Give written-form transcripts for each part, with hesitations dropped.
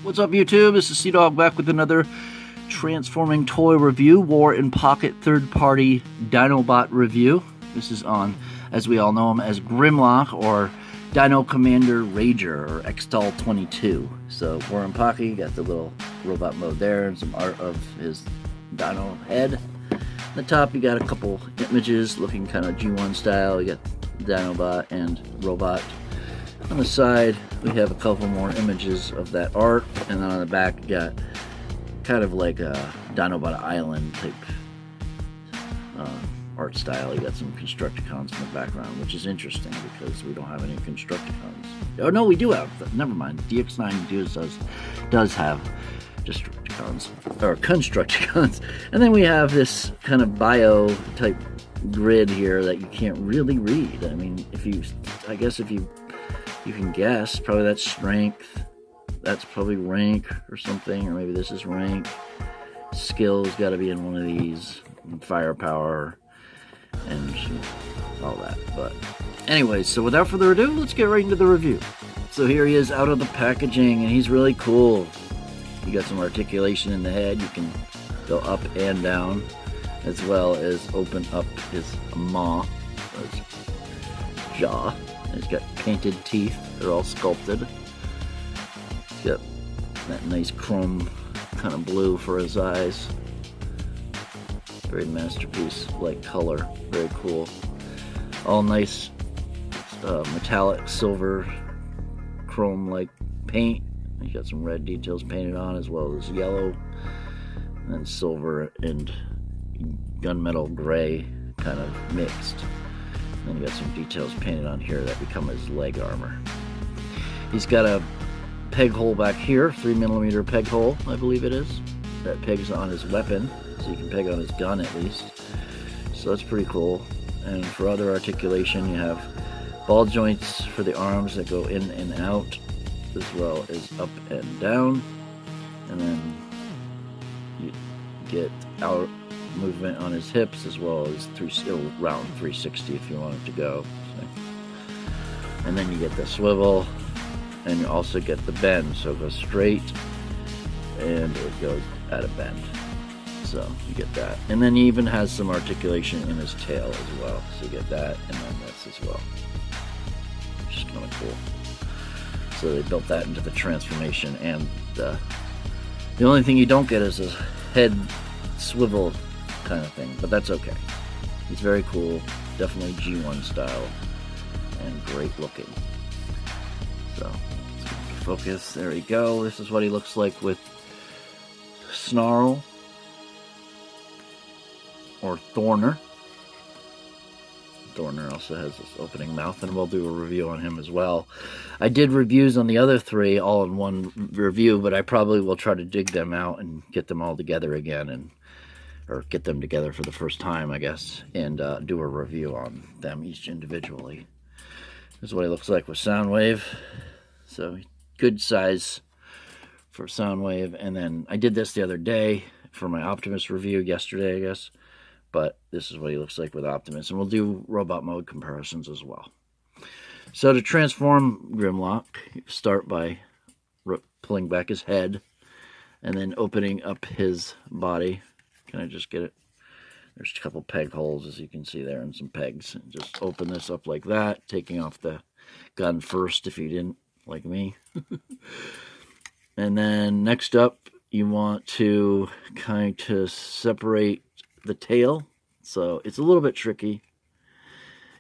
What's up, YouTube? This is Cdog back with another transforming toy review, War in Pocket third-party Dinobot review. This is on, as we all know him, as Grimlock or Dino Commander RAGER or XTAL 22. So War in Pocket, you got the little robot mode there and some art of his dino head. On the top, you got a couple images looking kind of G1 style. You got Dinobot and robot. On the side, we have a couple more images of that art, and then on the back, you got kind of like a Dinobot Island type art style. You got some Constructicons in the background, which is interesting because we don't have any Constructicons. Oh no, we do have. Never mind. DX9 does have Destructicons or Constructicons, and then we have this kind of bio type grid here that you can't really read. I mean, I guess if you can guess, probably that's strength, that's probably rank or something, or maybe this is rank. Skill's got to be in one of these, and firepower, and all that. But anyways, so without further ado, let's get right into the review. So here he is out of the packaging, and he's really cool. You got some articulation in the head. You can go up and down, as well as open up his maw, his jaw. He's got painted teeth. They're all sculpted. He's got that nice chrome kind of blue for his eyes. Very masterpiece-like color. Very cool. All nice metallic silver chrome-like paint. He's got some red details painted on, as well as yellow, and then silver and gunmetal gray kind of mixed. And you got some details painted on here that become his leg armor. He's got a peg hole back here, 3mm peg hole, I believe it is. That pegs on his weapon, so you can peg on his gun at least. So that's pretty cool. And for other articulation, you have ball joints for the arms that go in and out, as well as up and down. And then you get out movement on his hips, as well as round 360 if you want it to go. So. And then you get the swivel, and you also get the bend, so it goes straight and it goes at a bend. So you get that. And then he even has some articulation in his tail as well. So you get that, and then this as well, which is kind of cool. So they built that into the transformation, and the only thing you don't get is a head swivel kind of thing, but that's okay. He's very cool, definitely G1 style, and great looking. So let's focus. There we go. This is what he looks like with Snarl or Thorner. Thorner also has this opening mouth, and we'll do a review on him as well. I did reviews on the other three all in one review, but I probably will try to dig them out and get them all together again, or get them together for the first time, I guess, and do a review on them each individually. This is what he looks like with Soundwave. So good size for Soundwave. And then I did this the other day for my Optimus review yesterday, I guess. But this is what he looks like with Optimus. And we'll do robot mode comparisons as well. So to transform Grimlock, you start by pulling back his head and then opening up his body. Can I just get it? There's a couple peg holes, as you can see there, and some pegs. And just open this up like that, taking off the gun first if you didn't, like me. And then next up, you want to kind of separate the tail. So it's a little bit tricky.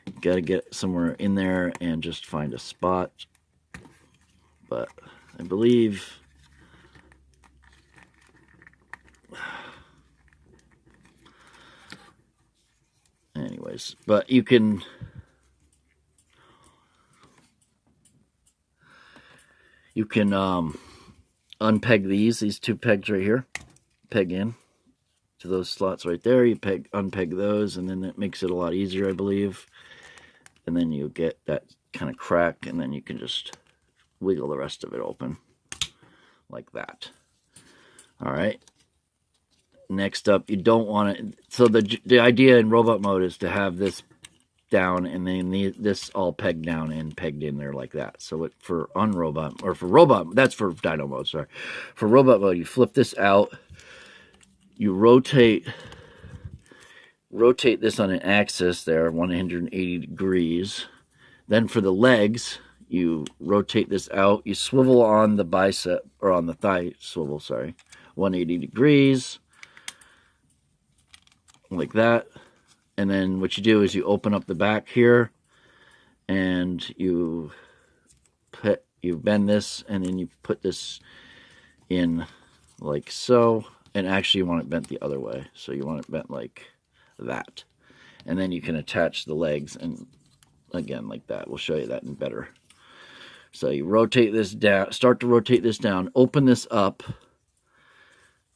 You got to get somewhere in there and just find a spot. But I believe... Anyways, but you can unpeg these two pegs right here, peg in to those slots right there. You unpeg those, and then that makes it a lot easier, I believe. And then you get that kind of crack, and then you can just wiggle the rest of it open like that. All right. Next up, you don't want to... So the idea in robot mode is to have this down, and then this all pegged down and pegged in there like that. So for unrobot, or for robot, that's for Dino mode, sorry. For robot mode, you flip this out, you rotate this on an axis there, 180 degrees. Then for the legs, you rotate this out, you swivel on the bicep, or on the thigh swivel, sorry, 180 degrees, like that. And then what you do is you open up the back here, and you bend this, and then you put this in like so. And actually you want it bent the other way. So you want it bent like that. And then you can attach the legs, and again like that. We'll show you that in better. So you rotate this down, start to rotate this down, open this up,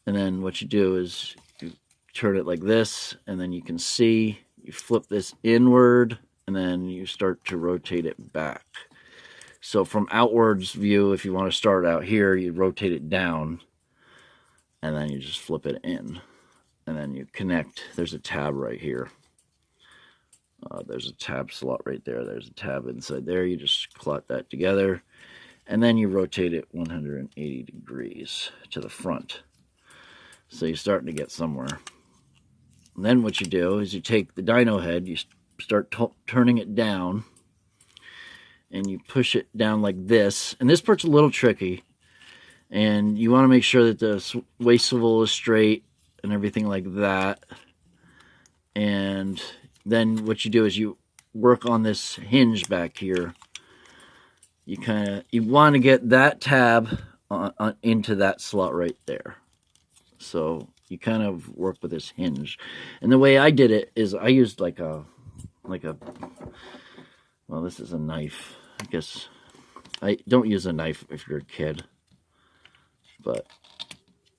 and then what you do is you turn it like this, and then you can see, you flip this inward, and then you start to rotate it back. So from outwards view, if you want to start out here, you rotate it down, and then you just flip it in, and then you connect. There's a tab right here. There's a tab slot right there. There's a tab inside there. You just clot that together, and then you rotate it 180 degrees to the front. So you're starting to get somewhere. And then what you do is you take the Dino head, you start turning it down, and you push it down like this. And this part's a little tricky, and you want to make sure that the waist swivel is straight and everything like that. And then what you do is you work on this hinge back here. You want to get that tab into that slot right there. So you kind of work with this hinge. And the way I did it is I used like a, well, this is a knife. I guess I don't use a knife if you're a kid, but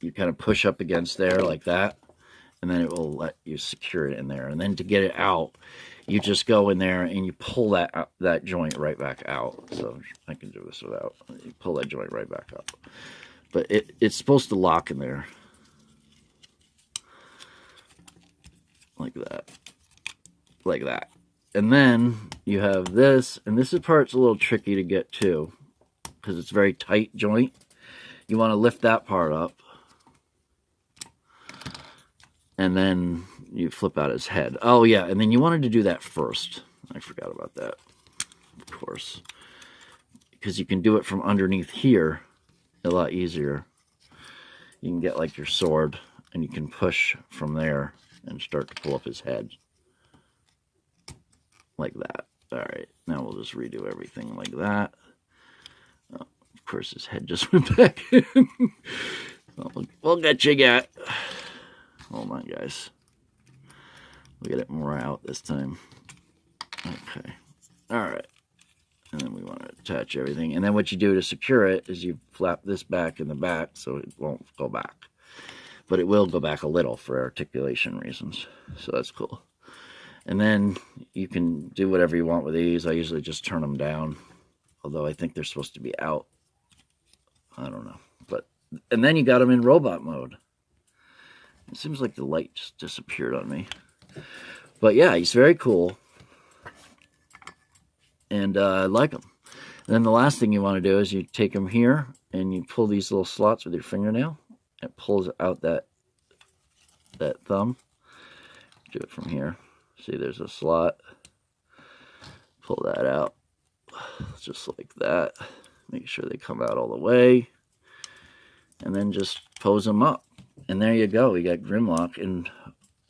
you kind of push up against there like that, and then it will let you secure it in there. And then to get it out, you just go in there and you pull that joint right back out. So I can do this without. You pull that joint right back out. But it's supposed to lock in there. Like that. Like that. And then you have this, and this part's a little tricky to get to, because it's a very tight joint. You want to lift that part up, and then you flip out his head. Oh yeah, and then you wanted to do that first. I forgot about that, of course, because you can do it from underneath here a lot easier. You can get like your sword, and you can push from there and start to pull up his head. Like that. Alright, now we'll just redo everything like that. Oh, of course, his head just went back in. We'll get you, got. Hold on, guys. We'll get it more out this time. Okay. Alright. And then we want to attach everything. And then what you do to secure it is you flap this back in the back so it won't go back. But it will go back a little for articulation reasons. So that's cool. And then you can do whatever you want with these. I usually just turn them down, although I think they're supposed to be out. I don't know. And then you got them in robot mode. It seems like the light just disappeared on me. But yeah, he's very cool. And I like him. And then the last thing you want to do is you take him here and you pull these little slots with your fingernail. It pulls out that thumb. Do it from here. See, there's a slot. Pull that out. Just like that. Make sure they come out all the way. And then just pose them up. And there you go. We got Grimlock in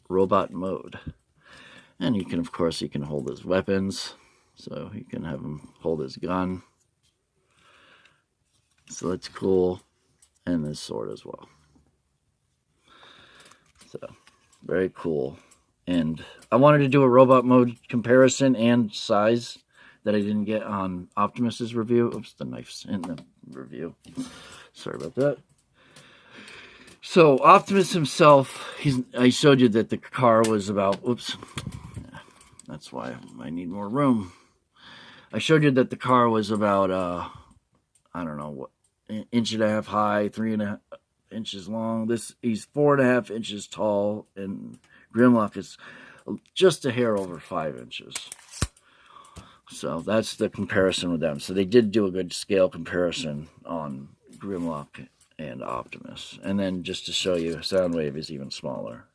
robot mode. And you can, of course, hold his weapons. So you can have him hold his gun. So that's cool. And this sword as well. So, very cool. And I wanted to do a robot mode comparison and size that I didn't get on Optimus's review. Oops, the knife's in the review. Sorry about that. So, Optimus himself, I showed you that the car was about, oops, that's why I need more room. I showed you that the car was about, I don't know, what, 1.5 inches high, 3.5 inches long. He's 4.5 inches tall, and Grimlock is just a hair over 5 inches. So that's the comparison with them. So they did do a good scale comparison on Grimlock and Optimus. And then just to show you, Soundwave is even smaller.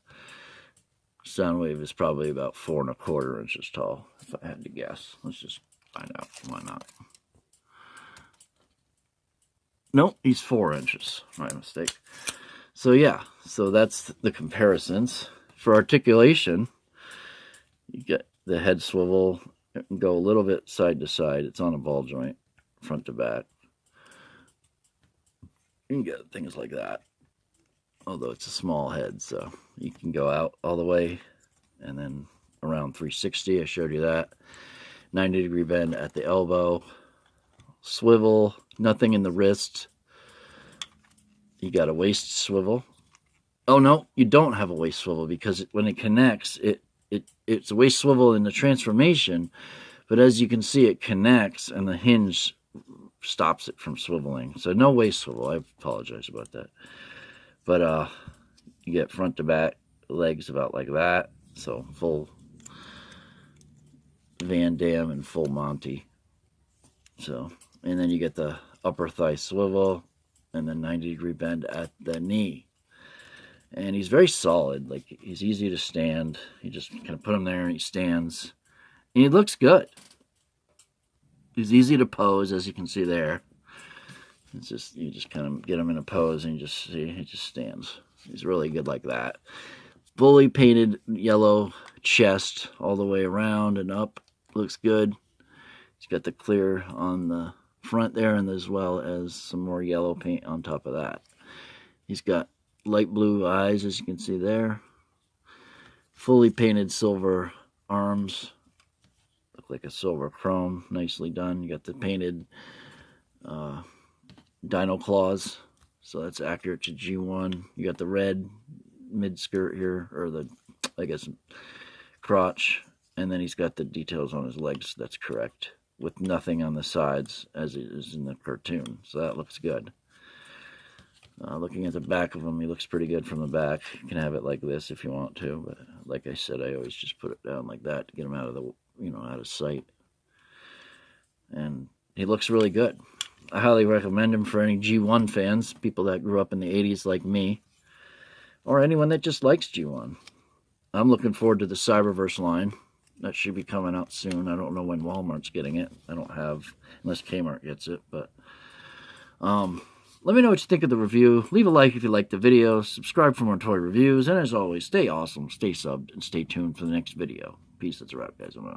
Soundwave is probably about 4¼ inches tall, if I had to guess. Let's just find out. Why not? Nope, he's 4 inches. My mistake. So yeah, so that's the comparisons. For articulation, you get the head swivel, and go a little bit side to side. It's on a ball joint, front to back. You can get things like that. Although it's a small head, so you can go out all the way and then around 360. I showed you that. 90-degree bend at the elbow. Swivel, nothing in the wrist. You got a waist swivel. Oh no, you don't have a waist swivel, because when it connects, it's a waist swivel in the transformation, but as you can see, it connects and the hinge stops it from swiveling. So no waist swivel. I apologize about that. But you get front to back legs about like that. So full Van Damme and full Monty. So, and then you get the upper thigh swivel and then 90-degree bend at the knee. And he's very solid. Like, he's easy to stand. You just kind of put him there and he stands. And he looks good. He's easy to pose, as you can see there. It's just, you just kind of get him in a pose and you just see he just stands. He's really good like that. Fully painted yellow chest all the way around and up. Looks good. He's got the clear on the front there, and as well as some more yellow paint on top of that. He's got light blue eyes, as you can see there. Fully painted silver arms. Look like a silver chrome. Nicely done. You got the painted Dino claws. So that's accurate to G1. You got the red mid-skirt here, or the, I guess, crotch. And then he's got the details on his legs. That's correct. With nothing on the sides, as it is in the cartoon. So that looks good. Looking at the back of him, he looks pretty good from the back. You can have it like this if you want to, but like I said, I always just put it down like that to get him out of the, out of sight. And he looks really good. I highly recommend him for any G1 fans, people that grew up in the 80s like me, or anyone that just likes G1. I'm looking forward to the Cyberverse line. That should be coming out soon. I don't know when Walmart's getting it. I don't have, unless Kmart gets it, but let me know what you think of the review. Leave a like if you liked the video. Subscribe for more toy reviews. And as always, stay awesome, stay subbed, and stay tuned for the next video. Peace. That's a wrap, guys. I'm out.